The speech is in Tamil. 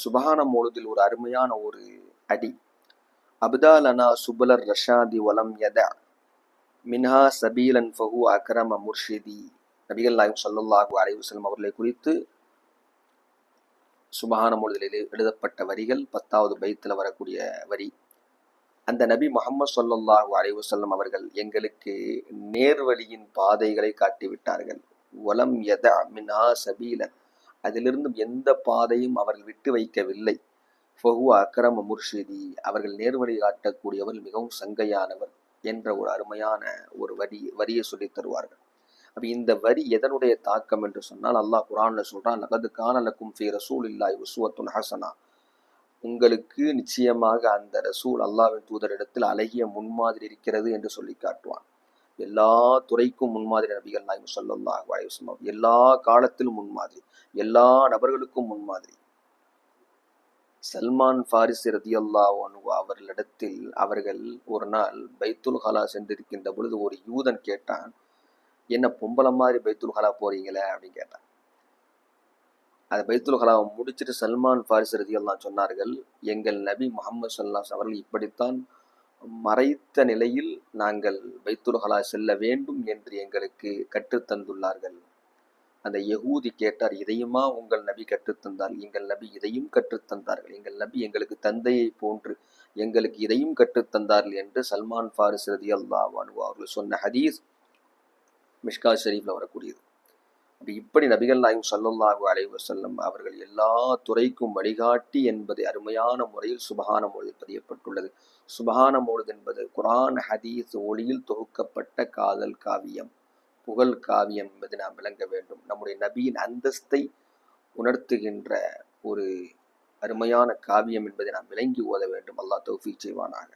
சுபஹான மௌலுதில் ஒரு அருமையான ஒரு அடி. அப்தாலனா சுபலர் ரஷாதி வலம் யத மின்ஹா சபீலன் ஃபஹு அக்ரம முர்ஷிதி. நபிகள் நாயகம் ஸல்லல்லாஹு அலைஹி வஸல்லம் அவர்களை குறித்து சுபஹான மௌலுதிலே எழுதப்பட்ட வரிகள் 10வது பைத்தில் வரக்கூடிய வரி. அந்த நபி முஹம்மது ஸல்லல்லாஹு அலைஹி வஸல்லம் அவர்கள் எங்களுக்கு நேர்வழியின் பாதைகளை காட்டிவிட்டார்கள். வலம் யத மின்ஹா சபீலன், அதிலிருந்து எந்த பாதையும் அவர்கள் விட்டு வைக்கவில்லை. ஃபஹுவ அக்ரம முர்ஷிதி, அவர்கள் நேர்வழி காட்டக்கூடியவர், மிகவும் சங்கையானவர் என்ற ஒரு அருமையான ஒரு வரியை சொல்லி தருவார்கள். அப்ப இந்த வரி எதனுடைய தாக்கம் என்று சொன்னால், அல்லாஹ் குர்ஆன்ல சொல்றான், லகத் கான லக்கும் ஃபீ ரசூலில்லாஹி உஸ்வத்துன் ஹஸனா, உங்களுக்கு நிச்சயமாக அந்த ரசூல் அல்லாஹ்வின் தூதரிடத்தில் அழகிய முன்மாதிரி இருக்கிறது என்று சொல்லி காட்டுவான். எல்லா துறைக்கும் முன்மாதிரி நபிகள் நாயகம் ஸல்லல்லாஹு அலைஹி வஸல்லம், எல்லா காலத்திலும் முன்மாதிரி, எல்லா நபர்களுக்கும் முன்மாதிரி. சல்மான் ஃபாரிசி ரதியல்லாஹு அன்ஹு அவர்களிடத்தில் அவர்கள் ஒரு நாள் பைத்துல் ஹலா சென்றிருக்கின்ற பொழுது ஒரு யூதன் கேட்டான், என்ன பொம்பளை மாதிரி பைத்துல் ஹலா போறீங்களே அப்படின்னு கேட்டான். அந்த பைத்துல் ஹலாவை முடிச்சுட்டு சல்மான் ஃபாரிசி ரதியல்லாஹு சொன்னார்கள், எங்கள் நபி முஹம்மது ஸல்லல்லாஹு அலைஹி அவர்கள் இப்படித்தான் மறைத்த நிலையில் நாங்கள் பைத்துல் ஹலா செல்ல வேண்டும் என்று எங்களுக்கு கற்றுத்தந்துள்ளார்கள். அந்த யகூதி கேட்டார், இதையுமா உங்கள் நபி கற்றுத்தந்தார்? எங்கள் நபி இதையும் கற்றுத்தந்தார்கள், எங்கள் நபி எங்களுக்கு தந்தையை போன்று எங்களுக்கு இதையும் கற்றுத்தந்தார்கள் என்று சல்மான் ஃபாரிஸ் ரலியல்லாஹு அன்ஹு அவர்கள் சொன்ன ஹதீஸ் மிஷ்காத் ஷரீஃப்ல வரக்கூடியது. இப்படி நபிகள் நாயகம் ஸல்லல்லாஹு அலைஹி வஸல்லம் அவர்கள் எல்லா துறைக்கும் வழிகாட்டி என்பதை அருமையான முறையில் சுபஹான மௌலிதில் பதியப்பட்டுள்ளது. சுபஹான மௌலித் என்பது குர்ஆன் ஹதீஸ் ஒளியில் தொகுக்கப்பட்ட காதல் காவியம், புகழ் காவியம் என்பதை நாம் விளங்க வேண்டும். நம்முடைய நபியின் அந்தஸ்தை உணர்த்துகின்ற ஒரு அருமையான காவியம் என்பதை நாம் விளங்கி ஓத வேண்டும். அல்லாஹ் தௌஃபீக் செய்வானாக.